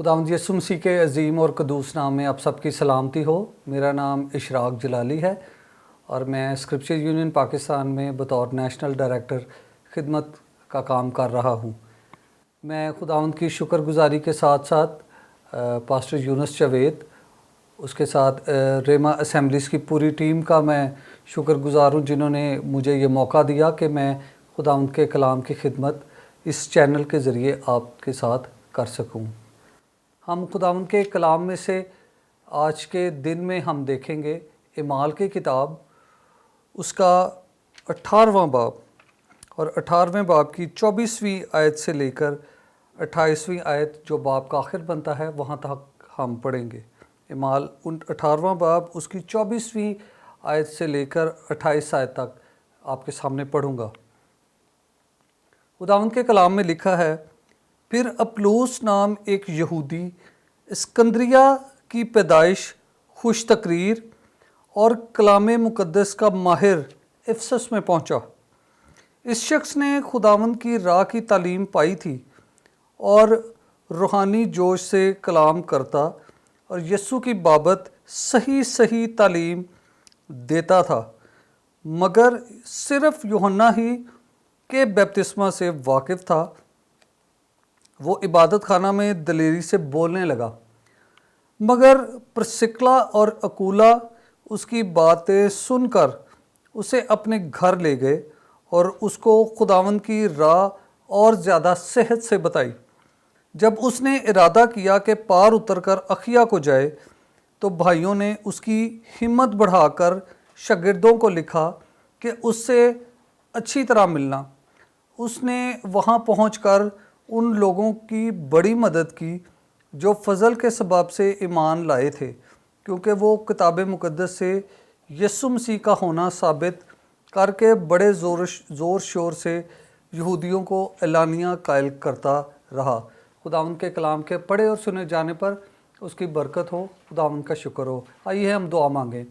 खुदावंद यीशु मसीह के अजीम और कदूस नाम में आप सबकी सलामती हो। मेरा नाम इशराक जलाली है और मैं स्क्रिप्चर यूनियन पाकिस्तान में बतौर नेशनल डायरेक्टर खिदमत का काम कर रहा हूँ। मैं खुदावंद की शुक्रगुजारी के साथ साथ पास्टर यूनुस जावेद, उसके साथ रेमा असेंबलीज़ की पूरी टीम का मैं शुक्रगुजार हूँ जिन्होंने मुझे ये मौका दिया कि मैं खुदावंद के कलाम की खिदमत इस चैनल के ज़रिए आपके साथ कर सकूँ। हम खुदावंद के कलाम में से आज के दिन में हम देखेंगे इमाल की किताब, उसका 18वां बाब और 18वें बाब की 24वीं आयत से लेकर 28वीं आयत जो बाब का आखिर बनता है वहाँ तक हम पढ़ेंगे। इमाल 18वां बाब उसकी 24वीं आयत से लेकर 28 आयत तक आपके सामने पढ़ूँगा। खुदावंद के कलाम में लिखा है, फिर अपुल्लोस नाम एक यहूदी इस्कंदरिया की पैदाइश, खुश तकरीर और कलाम मुक़द्दस का माहिर इफसस में पहुंचा। इस शख्स ने खुदावंद की राह की तालीम पाई थी और रूहानी जोश से कलाम करता और यीशु की बाबत सही तालीम देता था, मगर सिर्फ यूहन्ना ही के बपतिस्मा से वाकिफ़ था। वो इबादत खाना में दलेरी से बोलने लगा, मगर प्रिस्किला और अकूला उसकी बातें सुनकर उसे अपने घर ले गए और उसको खुदावंद की राह और ज़्यादा सेहत से बताई। जब उसने इरादा किया कि पार उतरकर अखिया को जाए, तो भाइयों ने उसकी हिम्मत बढ़ाकर शागिर्दों को लिखा कि उससे अच्छी तरह मिलना। उसने वहाँ पहुंचकर उन लोगों की बड़ी मदद की जो फजल के सबब से ईमान लाए थे, क्योंकि वो किताब मुक़द्दस से यीशु मसीह का होना साबित करके बड़े ज़ोर शोर से यहूदियों को एलानिया कायल करता रहा। खुदावंद के कलाम के पढ़े और सुने जाने पर उसकी बरकत हो। खुदावंद का शुक्र हो। आइए हम दुआ मांगें।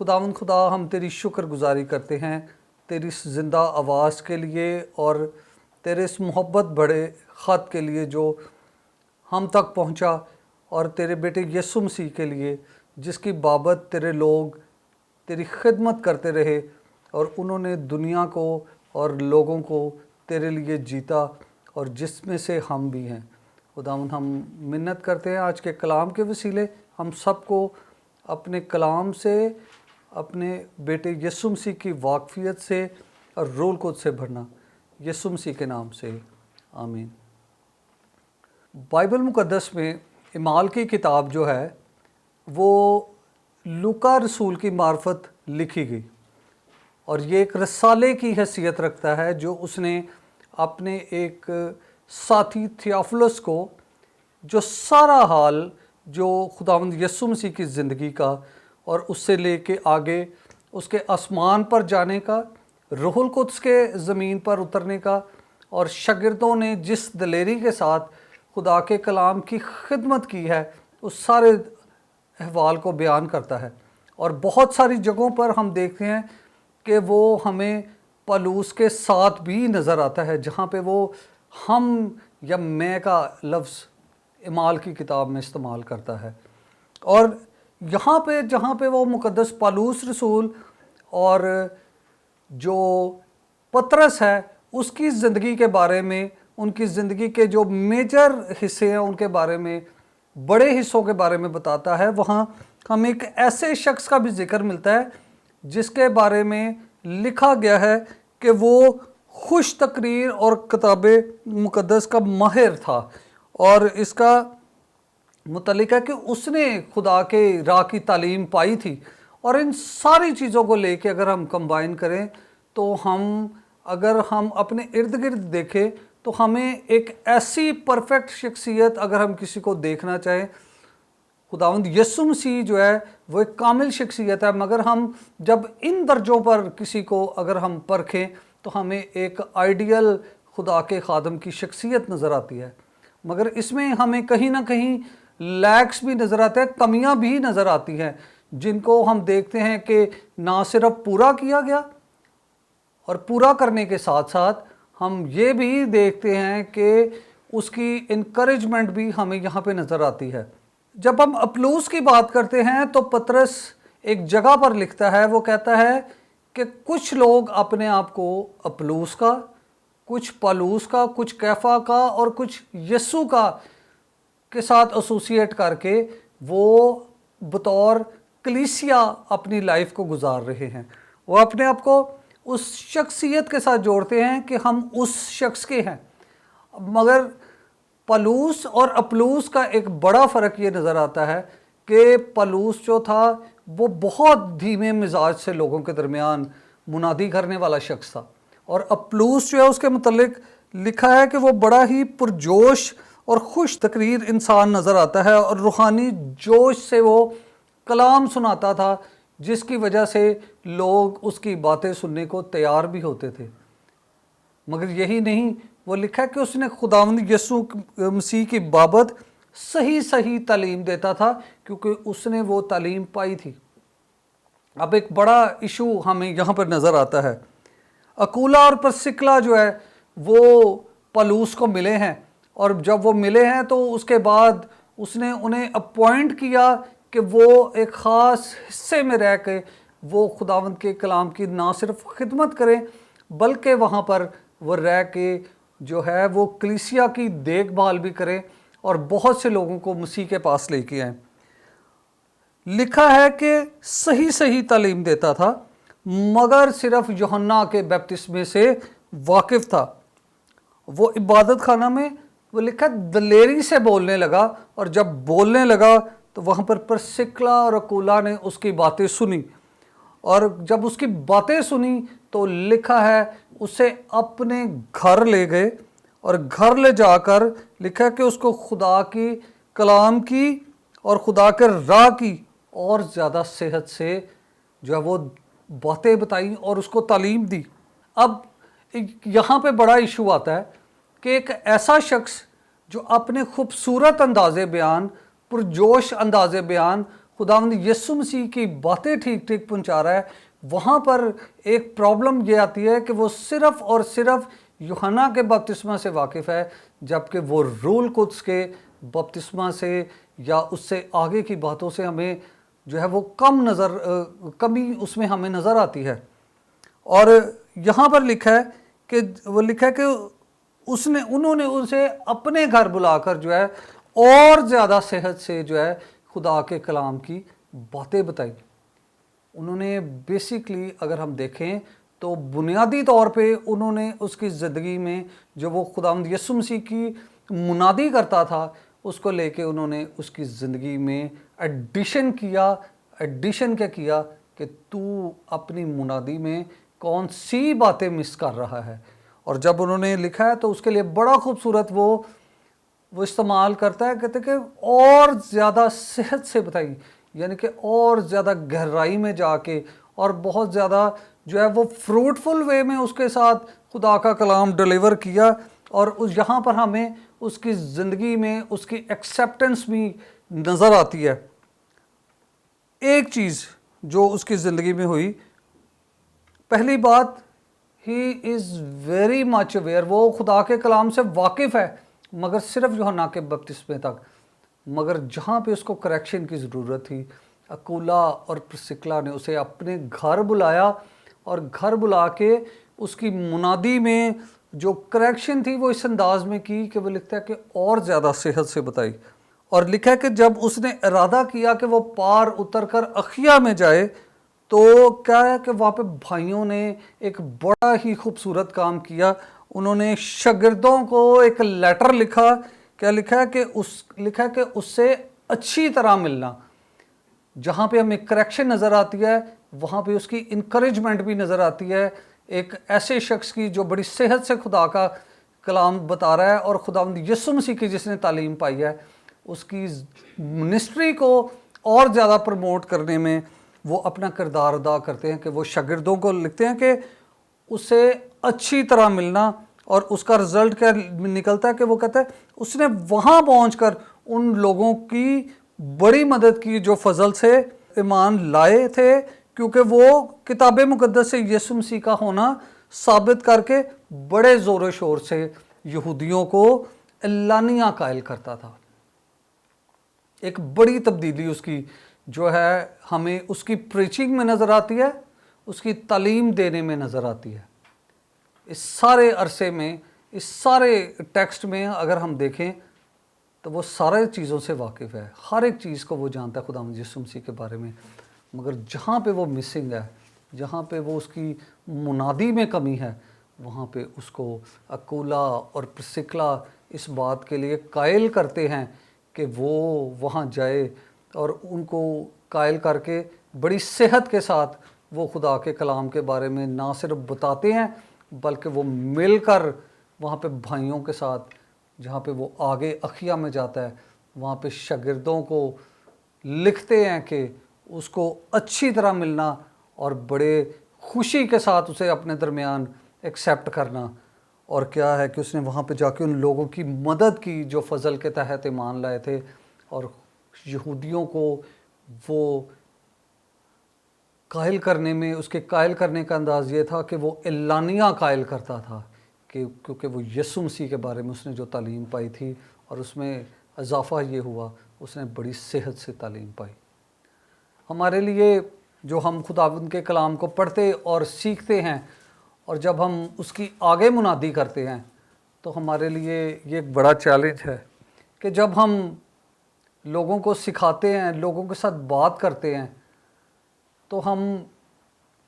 खुदावंद खुदा, हम तेरी शुक्रगुजारी करते हैं तेरी इस ज़िंदा आवाज़ के लिए और तेरे इस मोहब्बत बड़े ख़त के लिए जो हम तक पहुंचा, और तेरे बेटे यीशु मसीह के लिए जिसकी बाबत तेरे लोग तेरी खिदमत करते रहे और उन्होंने दुनिया को और लोगों को तेरे लिए जीता, और जिसमें से हम भी हैं। खुदावंद, हम मिन्नत करते हैं आज के कलाम के वसीले हम सबको अपने कलाम से, अपने बेटे यीशु मसीह की वाकफियत से और रूह कुद्स से भरना, यीशु मसीह के नाम से आमीन। बाइबल मुक़द्दस में इमाल की किताब जो है वो लूका रसूल की मार्फत लिखी गई, और ये एक रसाले की हैसियत रखता है जो उसने अपने एक साथी थियोफिलस को जो सारा हाल जो खुदावंद यीशु मसीह की ज़िंदगी का और उससे लेके आगे उसके आसमान पर जाने का, रूहुल कुद्स के ज़मीन पर उतरने का, और शागिर्दों ने जिस दलेरी के साथ खुदा के कलाम की खिदमत की है उस सारे अहवाल को बयान करता है। और बहुत सारी जगहों पर हम देखते हैं कि वो हमें पलूस के साथ भी नज़र आता है, जहाँ पे वो हम या मैं का लफ्ज़ इमाल की किताब में इस्तेमाल करता है। और यहाँ पे जहाँ पे वो मुक़द्दस पलूस रसूल और जो पतरस है उसकी ज़िंदगी के बारे में, उनकी ज़िंदगी के जो मेजर हिस्से हैं उनके बारे में, बड़े हिस्सों के बारे में बताता है, वहाँ हमें एक ऐसे शख्स का भी जिक्र मिलता है जिसके बारे में लिखा गया है कि वो खुश तकरीर और किताब मुक़द्दस का माहिर था। और इसका मुतल्लिक़ है कि उसने खुदा के राह की तालीम पाई थी। और इन सारी चीज़ों को लेके अगर हम कंबाइन करें तो अगर हम अपने इर्द गिर्द देखें तो हमें एक ऐसी परफेक्ट शख्सियत, अगर हम किसी को देखना चाहें, खुदावंद यीशु मसीह जो है वो एक कामिल शख्सियत है, मगर हम जब इन दर्जों पर किसी को अगर हम परखें तो हमें एक आइडियल खुदा के खादम की शख्सियत नज़र आती है। मगर इसमें हमें कहीं ना कहीं लैक्स भी नज़र आते हैं, कमियां भी नज़र आती हैं, जिनको हम देखते हैं कि ना सिर्फ पूरा किया गया, और पूरा करने के साथ साथ हम ये भी देखते हैं कि اس کی انکریجمنٹ بھی ہمیں یہاں پہ نظر آتی ہے۔ جب ہم اپلوس کی بات کرتے ہیں تو پطرس ایک جگہ پر لکھتا ہے، وہ کہتا ہے کہ کچھ لوگ اپنے آپ کو اپلوس کا، کچھ پالوس کا، کچھ کیفا کا اور کچھ یسوع کا کے ساتھ ایسوسیٹ کر کے وہ بطور کلیسیا اپنی لائف کو گزار رہے ہیں۔ وہ اپنے آپ کو اس شخصیت کے ساتھ جوڑتے ہیں کہ ہم اس شخص کے ہیں، مگر پالوس اور اپلوس کا ایک بڑا فرق یہ نظر آتا ہے کہ پالوس جو تھا وہ بہت دھیمے مزاج سے لوگوں کے درمیان منادی کرنے والا شخص تھا، اور اپلوس جو ہے اس کے متعلق لکھا ہے کہ وہ بڑا ہی پرجوش اور خوش تقریر انسان نظر آتا ہے، اور روحانی جوش سے وہ کلام سناتا تھا جس کی وجہ سے لوگ اس کی باتیں سننے کو تیار بھی ہوتے تھے۔ مگر یہی نہیں، وہ لکھا ہے کہ اس نے خداوند یسوع مسیح کی بابت صحیح تعلیم دیتا تھا کیونکہ اس نے وہ تعلیم پائی تھی۔ اب ایک بڑا ایشو ہمیں یہاں پر نظر آتا ہے۔ اکولا اور پرسکلا جو ہے وہ پالوس کو ملے ہیں، اور جب وہ ملے ہیں تو اس کے بعد اس نے انہیں اپوائنٹ کیا کہ وہ ایک خاص حصے میں رہ کے وہ خداوند کے کلام کی نہ صرف خدمت کریں بلکہ وہاں پر وہ رہ کے جو ہے وہ کلیسیا کی دیکھ بھال بھی کریں اور بہت سے لوگوں کو مسیح کے پاس لے کے آئیں۔ لکھا ہے کہ صحیح تعلیم دیتا تھا مگر صرف یوحنا کے بپتسمے سے واقف تھا۔ وہ عبادت خانہ میں وہ لکھا دلیری سے بولنے لگا، اور جب بولنے لگا تو وہاں پر پرسکلا اور اکولا نے اس کی باتیں سنی، اور جب اس کی باتیں سنی تو لکھا ہے اسے اپنے گھر لے گئے، اور گھر لے جا کر لکھا ہے کہ اس کو خدا کی کلام کی اور خدا کے راہ کی اور زیادہ صحت سے جو ہے وہ باتیں بتائیں اور اس کو تعلیم دی۔ اب یہاں پہ بڑا ایشو آتا ہے کہ ایک ایسا شخص جو اپنے خوبصورت انداز بیان، پرجوش انداز بیان خداوند یسوع مسیح کی باتیں ٹھیک پہنچا رہا ہے، وہاں پر ایک پرابلم یہ آتی ہے کہ وہ صرف اور صرف یوحنا کے بپتسمہ سے واقف ہے، جبکہ وہ روح القدس کے بپتسمہ سے یا اس سے آگے کی باتوں سے ہمیں جو ہے وہ کمی اس میں ہمیں نظر آتی ہے۔ اور یہاں پر لکھا ہے کہ انہوں نے اسے اپنے گھر بلا کر جو ہے اور زیادہ صحت سے جو ہے خدا کے کلام کی باتیں بتائی۔ انہوں نے بیسیکلی اگر ہم دیکھیں تو بنیادی طور پہ انہوں نے اس کی زندگی میں جو وہ خداوند یسوع مسیح کی منادی کرتا تھا اس کو لے کے انہوں نے اس کی زندگی میں ایڈیشن کیا کہ تو اپنی منادی میں کون سی باتیں مس کر رہا ہے۔ اور جب انہوں نے لکھا ہے تو اس کے لیے بڑا خوبصورت وہ استعمال کرتا ہے، کہتے کہ اور زیادہ صحت سے بتائی، یعنی کہ اور زیادہ گہرائی میں جا کے اور بہت زیادہ جو ہے وہ فروٹفل وے میں اس کے ساتھ خدا کا کلام ڈیلیور کیا، اور یہاں پر ہمیں اس کی زندگی میں اس کی ایکسیپٹنس بھی نظر آتی ہے۔ ایک چیز جو اس کی زندگی میں ہوئی، پہلی بات ہی از ویری مچ اویئر، وہ خدا کے کلام سے واقف ہے مگر صرف یوحنا کے بپتسمے تک، مگر جہاں پہ اس کو کریکشن کی ضرورت تھی اکولا اور پرسکلا نے اسے اپنے گھر بلایا، اور گھر بلا کے اس کی منادی میں جو کریکشن تھی وہ اس انداز میں کی کہ وہ لکھتا ہے کہ اور زیادہ صحت سے بتائی۔ اور لکھا ہے کہ جب اس نے ارادہ کیا کہ وہ پار اتر کر اخیا میں جائے تو کیا ہے کہ وہاں پہ بھائیوں نے ایک بڑا ہی خوبصورت کام کیا، انہوں نے شاگردوں کو ایک لیٹر لکھا، کیا لکھا ہے کہ اس سے اچھی طرح ملنا۔ جہاں پہ ہمیں کریکشن نظر آتی ہے وہاں پہ اس کی انکریجمنٹ بھی نظر آتی ہے، ایک ایسے شخص کی جو بڑی صحت سے خدا کا کلام بتا رہا ہے اور خداوند یسوع مسیح کی جس نے تعلیم پائی ہے اس کی منسٹری کو اور زیادہ پروموٹ کرنے میں وہ اپنا کردار ادا کرتے ہیں کہ وہ شاگردوں کو لکھتے ہیں کہ اسے اچھی طرح ملنا، اور اس کا رزلٹ کیا نکلتا ہے کہ وہ کہتا ہے اس نے وہاں پہنچ کر ان لوگوں کی بڑی مدد کی جو فضل سے ایمان لائے تھے، کیونکہ وہ کتاب مقدس سے یسوع مسیح کا ہونا ثابت کر کے بڑے زور و شور سے یہودیوں کو एलानिया कायल करता था। एक बड़ी तब्दीली उसकी जो है हमें उसकी प्रीचिंग में नज़र आती है, उसकी तालीम देने में नज़र आती है। इस सारे अरसे में, इस सारे टेक्स्ट में अगर हम देखें तो वो सारे चीज़ों से वाकिफ़ है, हर एक चीज़ को वो जानता है खुदावंद यीशु मसीह के बारे में। मगर जहाँ पे वो मिसिंग है, जहाँ पे वो उसकी मुनादी में कमी है, वहाँ पे उसको अकूला और प्रिस्किला इस बात के लिए कायल करते हैं कि वो वहाँ जाए, और उनको कायल करके बड़ी सेहत के साथ वो खुदा के कलाम के बारे में ना सिर्फ बताते हैं बल्कि वो मिलकर वहाँ पे भाइयों के साथ, जहाँ पे वो आगे अखिया में जाता है, वहाँ पे शागिर्दों को लिखते हैं कि उसको अच्छी तरह मिलना और बड़े खुशी के साथ उसे अपने दरमियान एक्सेप्ट करना। और क्या है कि उसने वहाँ पे जाके उन लोगों की मदद की जो फ़ज़ल के तहत ईमान लाए थे, और यहूदियों को वो कायल करने में, उसके कायल करने का अंदाज़ ये था कि वो एलानिया कायल करता था कि क्योंकि वो यीशु मसीह के बारे में उसने जो तालीम पाई थी, और उसमें इजाफ़ा ये हुआ उसने बड़ी सेहत से तालीम पाई। हमारे लिए जो हम खुदावंद के कलाम को पढ़ते और सीखते हैं, और जब हम उसकी आगे मुनादी करते हैं, तो हमारे लिए ये एक बड़ा चैलेंज है कि जब हम लोगों को सिखाते हैं, लोगों के साथ बात करते हैं, तो हम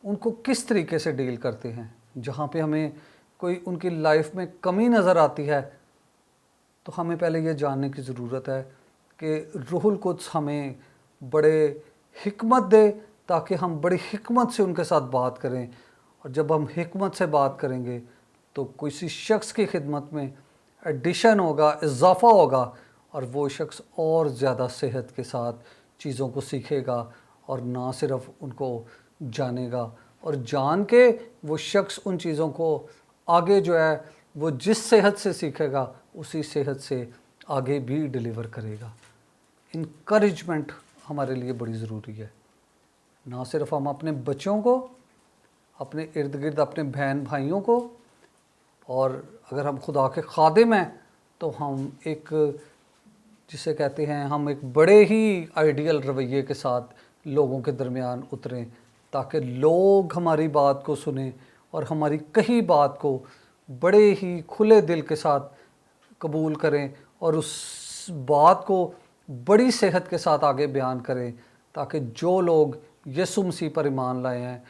उनको किस तरीके से डील करते हैं। जहाँ पे हमें कोई उनकी लाइफ में कमी नज़र आती है, तो हमें पहले ये जानने की ज़रूरत है कि रूहुल कुद्स हमें बड़े हिकमत दे, ताकि हम बड़ी हिकमत से उनके साथ बात करें। और जब हम हिकमत से बात करेंगे तो किसी शख्स की खिदमत में एडिशन होगा, इजाफ़ा होगा, और वो शख्स और ज़्यादा सेहत के साथ चीज़ों को सीखेगा, और ना सिर्फ उनको जानेगा, और जान के वो शख्स उन चीज़ों को आगे जो है वो जिस सेहत से सीखेगा उसी सेहत से आगे भी डिलीवर करेगा। इनकरेजमेंट हमारे लिए बड़ी ज़रूरी है। ना सिर्फ हम अपने बच्चों को, अपने इर्द गिर्द अपने बहन भाइयों को, और अगर हम खुदा के खादिम हैं तो हम एक, जिसे कहते हैं, हम एक बड़े ही आइडियल रवैये के साथ लोगों के दरमियान उतरें, ताकि लोग हमारी बात को सुने और हमारी कही बात को बड़े ही खुले दिल के साथ कबूल करें, और उस बात को बड़ी सेहत के साथ आगे बयान करें, ताकि जो लोग यीशु मसीह पर ईमान लाए हैं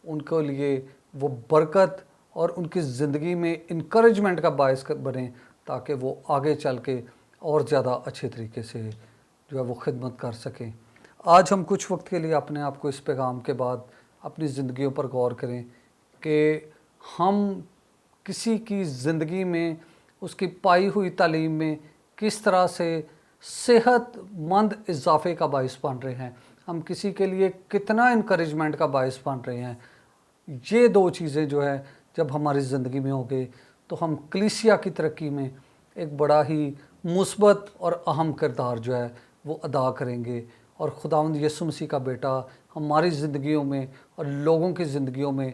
उनके लिए वो बरकत और उनकी ज़िंदगी में इनकरेजमेंट का बायस बने, ताकि वो आगे चल के और ज़्यादा अच्छे तरीके से जो है वो खिदमत कर सकें। आज हम कुछ वक्त के लिए अपने आप को इस पैगाम के बाद अपनी ज़िंदगियों पर गौर करें कि हम किसी की ज़िंदगी में, उसकी पाई हुई तालीम में किस तरह से सेहतमंद इजाफे का बायस बन रहे हैं, हम किसी के लिए कितना इनकरेजमेंट का बायस बन रहे हैं। ये दो चीज़ें जो है जब हमारी ज़िंदगी में होंगे तो हम कलीसिया की तरक्की में एक बड़ा ही मुस्बत और अहम किरदार जो है वो अदा करेंगे, और खुदावंद यीशु मसीह का बेटा हमारी ज़िंदगियों में और लोगों की ज़िंदगियों में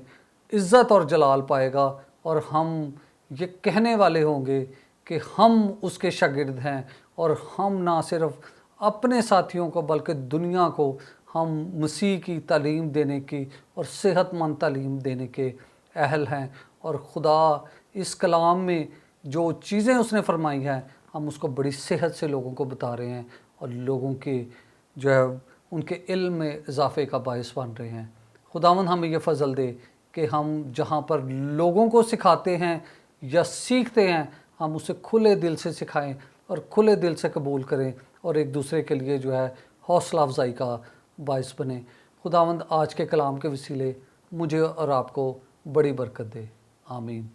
इज़्ज़त और जलाल पाएगा, और हम ये कहने वाले होंगे कि हम उसके शागिर्द हैं, और हम ना सिर्फ अपने साथियों को बल्कि दुनिया को हम मसीह की तालीम देने की और सेहतमंद तालीम देने के अहल हैं। और खुदा इस कलाम में जो चीज़ें उसने फरमाई हैं, हम उसको बड़ी सेहत से लोगों को बता रहे हैं, और लोगों के जो है उनके इल्म में इजाफे का बायस बन रहे हैं। खुदावंद हमें यह फ़ज़ल दे कि हम जहाँ पर लोगों को सिखाते हैं या सीखते हैं, हम उसे खुले दिल से सिखाएं और खुले दिल से कबूल करें, और एक दूसरे के लिए जो है हौसला अफजाई का बायस बने। खुदावंद आज के कलाम के वसीले मुझे और आपको बड़ी बरकत दे। आमीन।